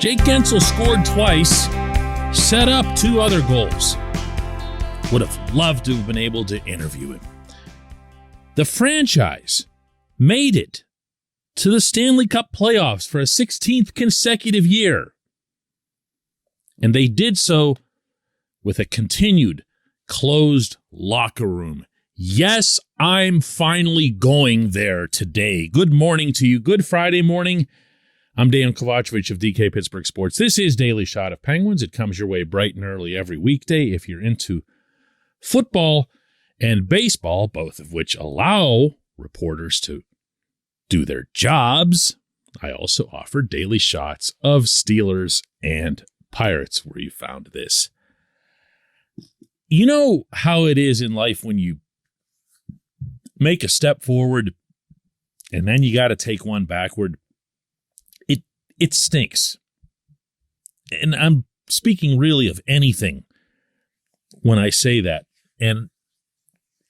Jake Gensel scored twice, set up 2 other goals. Would have loved to have been able to interview him. The franchise made it to the Stanley Cup playoffs for a 16th consecutive year. And they did so with a continued closed locker room. Yes, I'm finally going there today. Good morning to you. Good Friday morning. I'm Dejan Kovacevic of DK Pittsburgh Sports. This is Daily Shot of Penguins. It comes your way bright and early every weekday if you're into football and baseball, both of which allow reporters to do their jobs. I also offer daily shots of Steelers and Pirates, where you found this. You know how it is in life when you make a step forward and then you got to take one backward. It stinks. And I'm speaking really of anything when I say that. And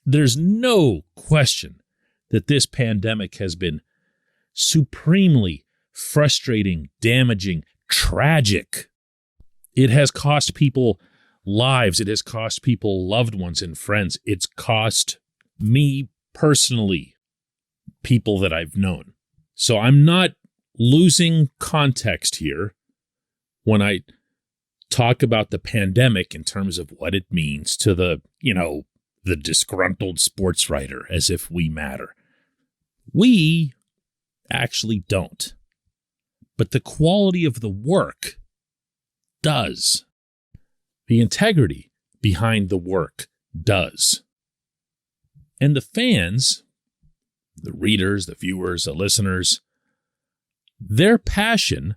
there's no question that this pandemic has been supremely frustrating, damaging, tragic. It has cost people lives. It has cost people loved ones and friends. It's cost me personally people that I've known. So I'm not losing context here when I talk about the pandemic in terms of what it means to the disgruntled sports writer, as if we matter. We actually don't. But the quality of the work does. The integrity behind the work does. And the fans, the readers, the viewers, the listeners, their passion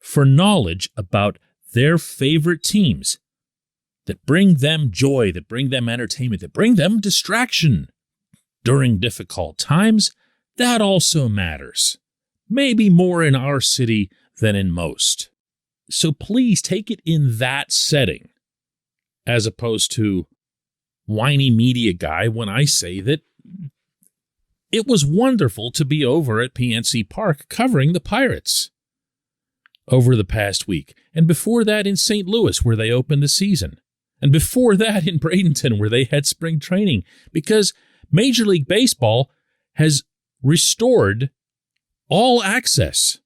for knowledge about their favorite teams that bring them joy, that bring them entertainment, that bring them distraction during difficult times, that also matters. Maybe more in our city than in most. So please take it in that setting, as opposed to whiny media guy when I say that it was wonderful to be over at PNC Park covering the Pirates over the past week. And before that in St. Louis, where they opened the season. And before that in Bradenton, where they had spring training. Because Major League Baseball has restored all access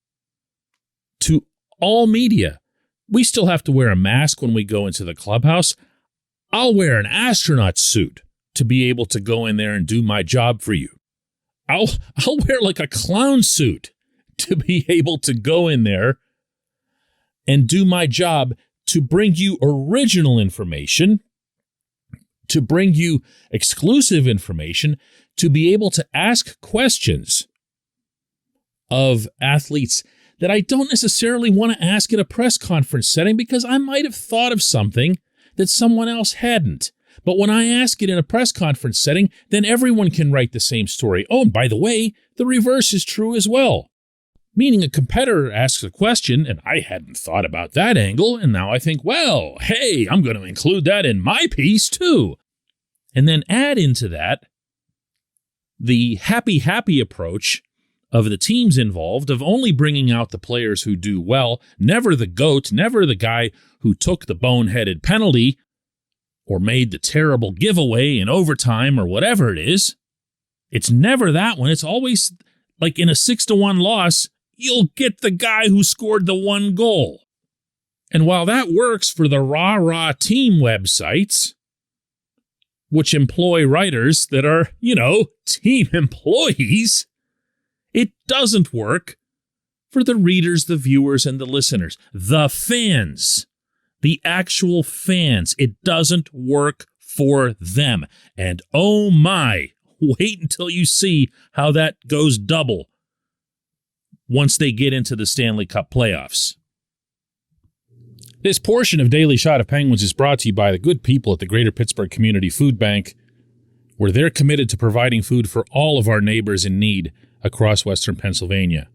to all media. We still have to wear a mask when we go into the clubhouse. I'll wear an astronaut suit to be able to go in there and do my job for you. I'll wear like a clown suit to be able to go in there and do my job to bring you original information, to bring you exclusive information, to be able to ask questions of athletes that I don't necessarily want to ask in a press conference setting because I might have thought of something that someone else hadn't. But when I ask it in a press conference setting, then everyone can write the same story. Oh, and by the way, the reverse is true as well. Meaning a competitor asks a question, and I hadn't thought about that angle, and now I think, well, hey, I'm going to include that in my piece too. And then add into that the happy approach of the teams involved of only bringing out the players who do well, never the GOAT, never the guy who took the boneheaded penalty or made the terrible giveaway in overtime or whatever it is. It's never that one. It's always like in a 6-1 loss, you'll get the guy who scored the one goal. And while that works for the rah-rah team websites, which employ writers that are, team employees, it doesn't work for the readers, the viewers, and the listeners, the fans. The actual fans. It doesn't work for them. And oh my, wait until you see how that goes double once they get into the Stanley Cup playoffs. This portion of Daily Shot of Penguins is brought to you by the good people at the Greater Pittsburgh Community Food Bank, where they're committed to providing food for all of our neighbors in need across Western Pennsylvania.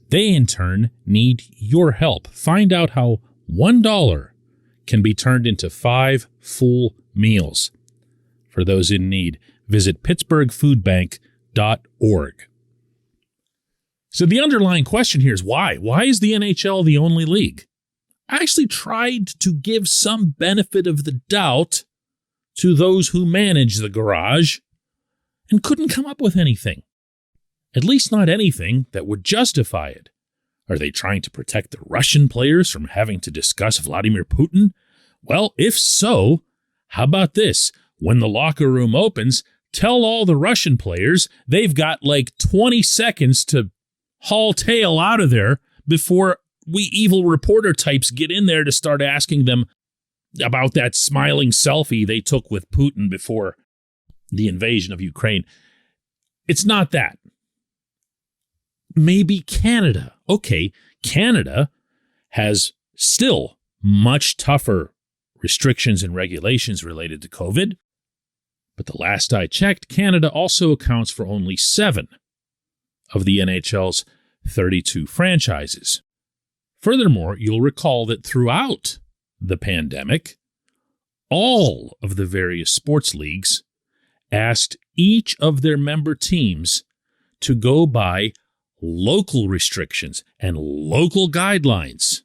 They, in turn, need your help. Find out how $1 can be turned into 5 full meals for those in need. Visit pittsburghfoodbank.org. So the underlying question here is why? Why is the NHL the only league? I actually tried to give some benefit of the doubt to those who manage the garage and couldn't come up with anything. At least not anything that would justify it. Are they trying to protect the Russian players from having to discuss Vladimir Putin? Well, if so, how about this? When the locker room opens, tell all the Russian players they've got like 20 seconds to haul tail out of there before we evil reporter types get in there to start asking them about that smiling selfie they took with Putin before the invasion of Ukraine. It's not that. Maybe Canada. Okay, Canada has still much tougher restrictions and regulations related to COVID. But the last I checked, Canada also accounts for only 7 of the NHL's 32 franchises. Furthermore, you'll recall that throughout the pandemic, all of the various sports leagues asked each of their member teams to go by local restrictions and local guidelines.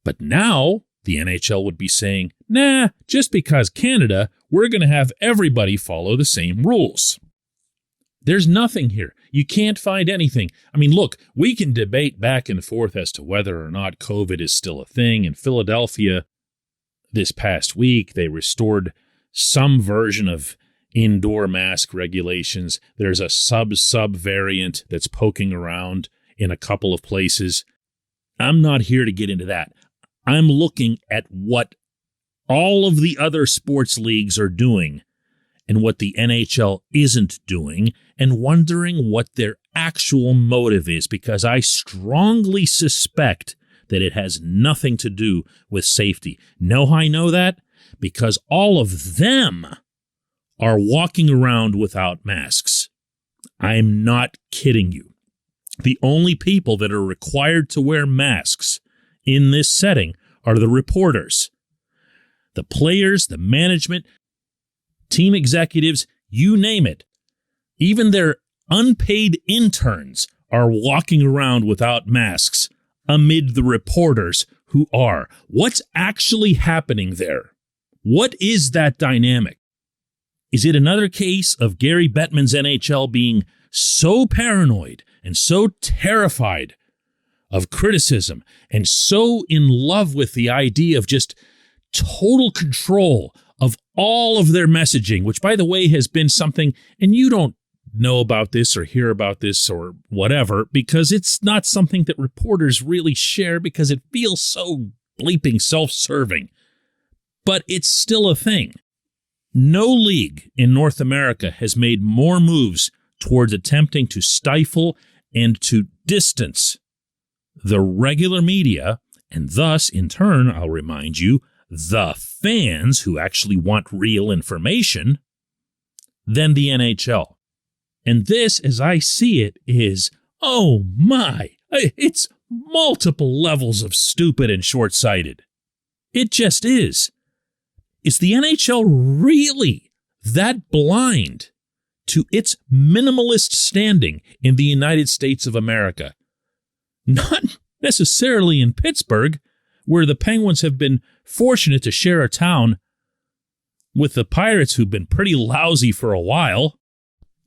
But now the NHL would be saying, nah, just because Canada, we're going to have everybody follow the same rules. There's nothing here. You can't find anything. I mean, look, we can debate back and forth as to whether or not COVID is still a thing. In Philadelphia, this past week, they restored some version of indoor mask regulations. There's a sub variant that's poking around in a couple of places. I'm not here to get into that. I'm looking at what all of the other sports leagues are doing and what the NHL isn't doing, and wondering what their actual motive is, because I strongly suspect that it has nothing to do with safety. Know how I know that? Because all of them are walking around without masks. I'm not kidding you. The only people that are required to wear masks in this setting are the reporters. The players, the management, team executives, you name it. Even their unpaid interns are walking around without masks amid the reporters who are. What's actually happening there? What is that dynamic? Is it another case of Gary Bettman's NHL being so paranoid and so terrified of criticism and so in love with the idea of just total control of all of their messaging, which, by the way, has been something, and you don't know about this or hear about this or whatever, because it's not something that reporters really share because it feels so bleeping self-serving. But it's still a thing. No league in North America has made more moves towards attempting to stifle and to distance the regular media, and thus, in turn, I'll remind you, the fans who actually want real information, than the NHL. And this, as I see it, is, oh my, it's multiple levels of stupid and short-sighted. It just is. Is the NHL really that blind to its minimalist standing in the United States of America? Not necessarily in Pittsburgh, where the Penguins have been fortunate to share a town with the Pirates, who've been pretty lousy for a while.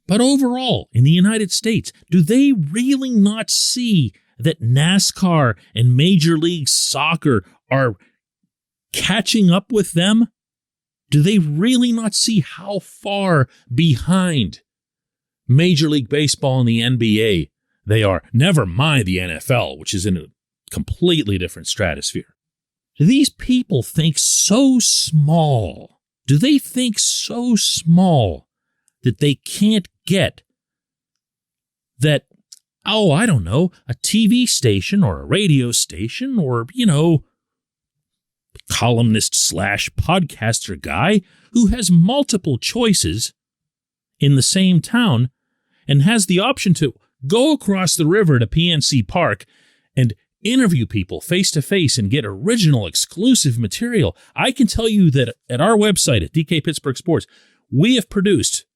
But overall, in the United States, do they really not see that NASCAR and Major League Soccer are catching up with them? Do they really not see how far behind Major League Baseball and the NBA they are? Never mind the NFL, which is in a completely different stratosphere. Do these people think so small? Do they think so small that they can't get that, oh, I don't know, a TV station or a radio station or, columnist / podcaster guy who has multiple choices in the same town and has the option to go across the river to PNC Park and interview people face-to-face and get original exclusive material. I can tell you that at our website at DK Pittsburgh Sports, we have produced,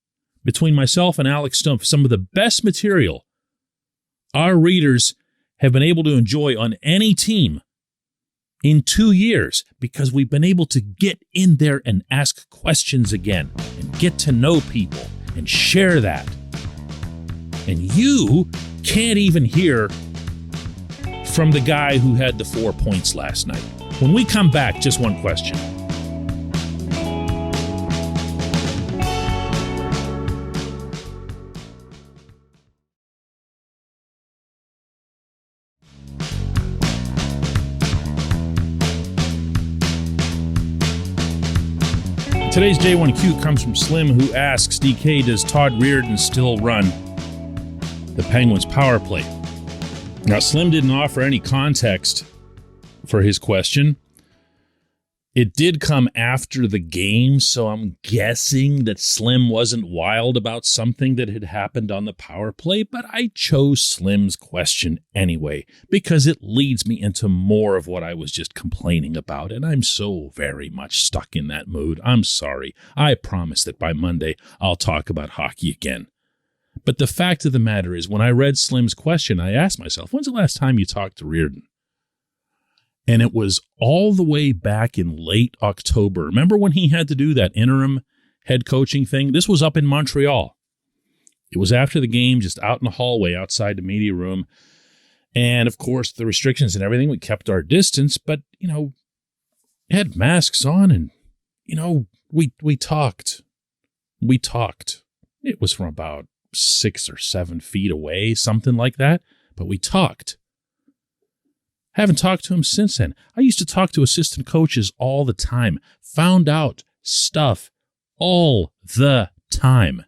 between myself and Alex Stumpf, some of the best material our readers have been able to enjoy on any team in 2 years because we've been able to get in there and ask questions again and get to know people and share that. And you can't even hear from the guy who had the 4 points last night. When we come back, just one question. Today's J1Q comes from Slim, who asks, DK, does Todd Reardon still run the Penguins power play? Now, Slim didn't offer any context for his question. It did come after the game, so I'm guessing that Slim wasn't wild about something that had happened on the power play, but I chose Slim's question anyway because it leads me into more of what I was just complaining about, and I'm so very much stuck in that mood. I'm sorry. I promise that by Monday I'll talk about hockey again. But the fact of the matter is, when I read Slim's question, I asked myself, when's the last time you talked to Reardon? And it was all the way back in late October. Remember when he had to do that interim head coaching thing? This was up in Montreal. It was after the game, just out in the hallway outside the media room. And, of course, the restrictions and everything, we kept our distance. But, had masks on and, we talked. We talked. It was from about 6 or 7 feet away, something like that. But we talked. Haven't talked to him since then. I used to talk to assistant coaches all the time. Found out stuff all the time.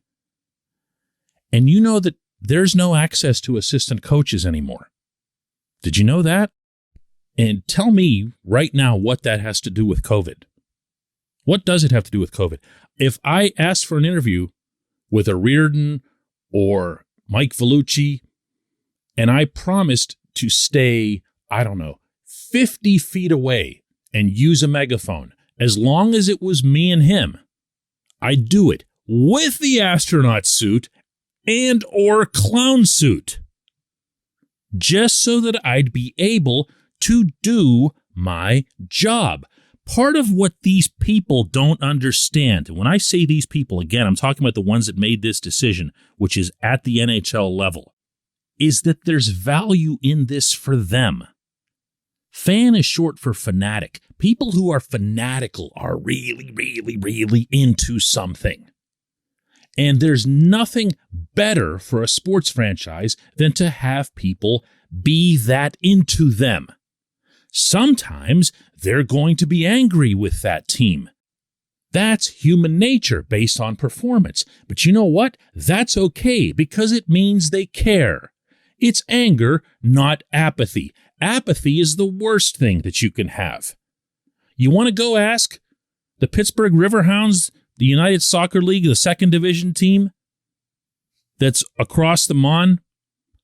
And you know that there's no access to assistant coaches anymore. Did you know that? And tell me right now what that has to do with COVID. What does it have to do with COVID? If I asked for an interview with a Reardon or Mike Vellucci, and I promised to stay 50 feet away and use a megaphone, as long as it was me and him, I'd do it with the astronaut suit and or clown suit, just so that I'd be able to do my job. Part of what these people don't understand, and when I say these people, again, I'm talking about the ones that made this decision, which is at the NHL level, is that there's value in this for them. Fan is short for fanatic. People who are fanatical are really, really, really into something. And there's nothing better for a sports franchise than to have people be that into them. Sometimes they're going to be angry with that team. That's human nature based on performance. But you know what? That's okay because it means they care. It's anger, not apathy. Apathy is the worst thing that you can have. You want to go ask the Pittsburgh Riverhounds, the United Soccer League, the second division team that's across the Mon,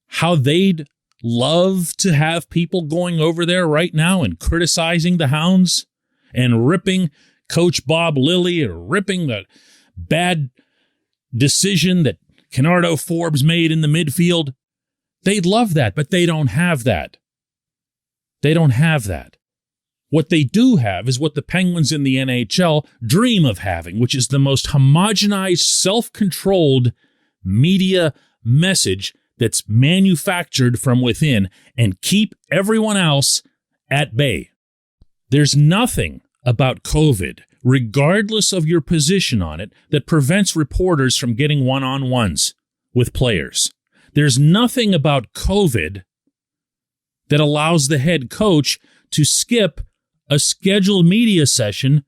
how they'd love to have people going over there right now and criticizing the Hounds and ripping Coach Bob Lilly or ripping the bad decision that Kennardo Forbes made in the midfield. They'd love that, but they don't have that. They don't have that. What they do have is what the Penguins in the NHL dream of having, which is the most homogenized, self-controlled media message that's manufactured from within and keep everyone else at bay. There's nothing about COVID, regardless of your position on it, that prevents reporters from getting one-on-ones with players. There's nothing about COVID that allows the head coach to skip a scheduled media session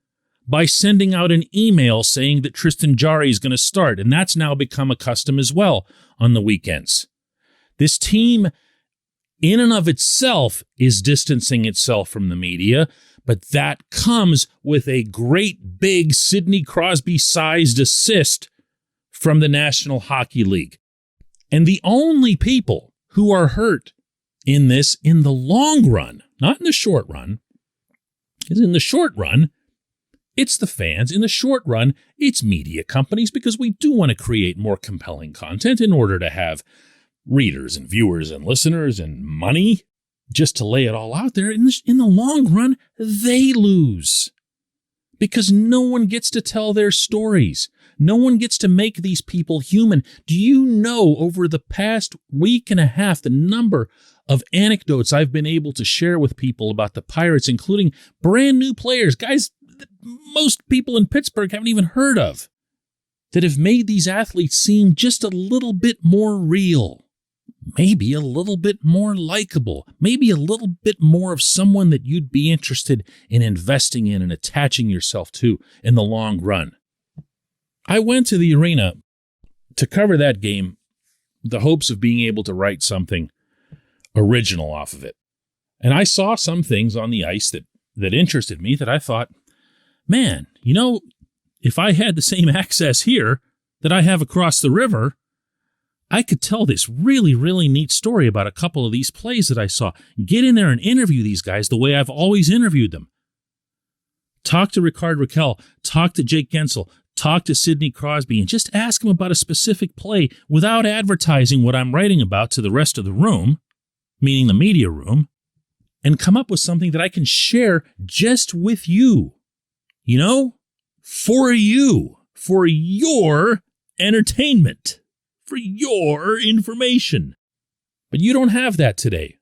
by sending out an email saying that Tristan Jarry is going to start. And that's now become a custom as well on the weekends. This team in and of itself is distancing itself from the media, but that comes with a great big Sidney Crosby-sized assist from the National Hockey League. And the only people who are hurt in this in the long run, not in the short run, because in the short run, it's the fans. In the short run, it's media companies, because we do want to create more compelling content in order to have readers and viewers and listeners and money, just to lay it all out there. In the long run, they lose because no one gets to tell their stories. No one gets to make these people human. Do you know over the past week and a half, the number of anecdotes I've been able to share with people about the Pirates, including brand new players, guys that most people in Pittsburgh haven't even heard of, that have made these athletes seem just a little bit more real, maybe a little bit more likable, maybe a little bit more of someone that you'd be interested in investing in and attaching yourself to in the long run. I went to the arena to cover that game, the hopes of being able to write something original off of it. And I saw some things on the ice that interested me that I thought, man, if I had the same access here that I have across the river, I could tell this really, really neat story about a couple of these plays that I saw. Get in there and interview these guys the way I've always interviewed them. Talk to Ricard Raquel, talk to Jake Gensel, talk to Sidney Crosby, and just ask them about a specific play without advertising what I'm writing about to the rest of the room, meaning the media room, and come up with something that I can share just with you. For you, for your entertainment, for your information. But you don't have that today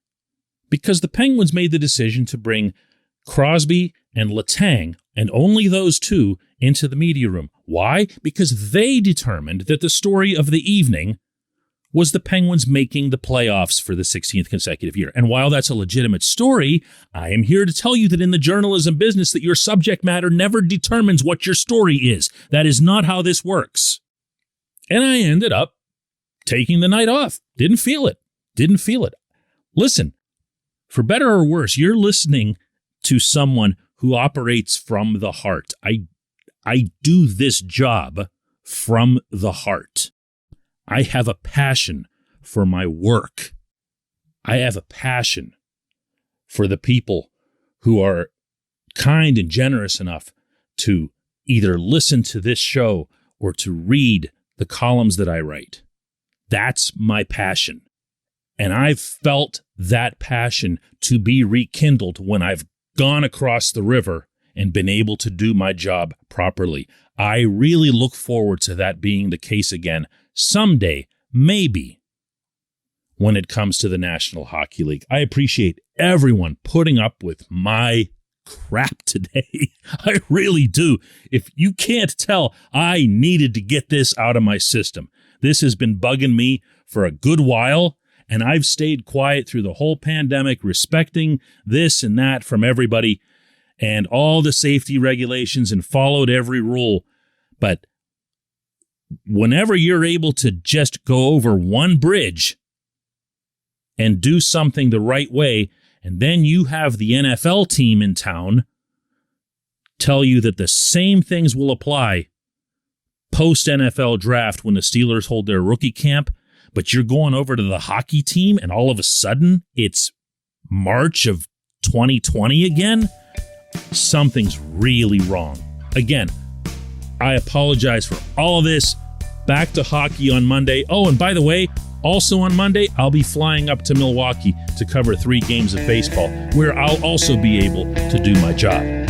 because the Penguins made the decision to bring Crosby and Letang, and only those two, into the media room. Why? Because they determined that the story of the evening was the Penguins making the playoffs for the 16th consecutive year. And while that's a legitimate story, I am here to tell you that in the journalism business that your subject matter never determines what your story is. That is not how this works. And I ended up taking the night off. Didn't feel it. Listen, for better or worse, you're listening to someone who operates from the heart. I do this job from the heart. I have a passion for my work. I have a passion for the people who are kind and generous enough to either listen to this show or to read the columns that I write. That's my passion. And I've felt that passion to be rekindled when I've gone across the river and been able to do my job properly. I really look forward to that being the case again someday, maybe, when it comes to the National Hockey League. I appreciate everyone putting up with my crap today. I really do. If you can't tell, I needed to get this out of my system. This has been bugging me for a good while, and I've stayed quiet through the whole pandemic, respecting this and that from everybody and all the safety regulations and followed every rule. But whenever you're able to just go over one bridge and do something the right way, and then you have the NFL team in town tell you that the same things will apply post-NFL draft when the Steelers hold their rookie camp, but you're going over to the hockey team and all of a sudden it's March of 2020 again, something's really wrong. Again, I apologize for all of this. Back to hockey on Monday. Oh, and by the way, also on Monday, I'll be flying up to Milwaukee to cover 3 games of baseball, where I'll also be able to do my job.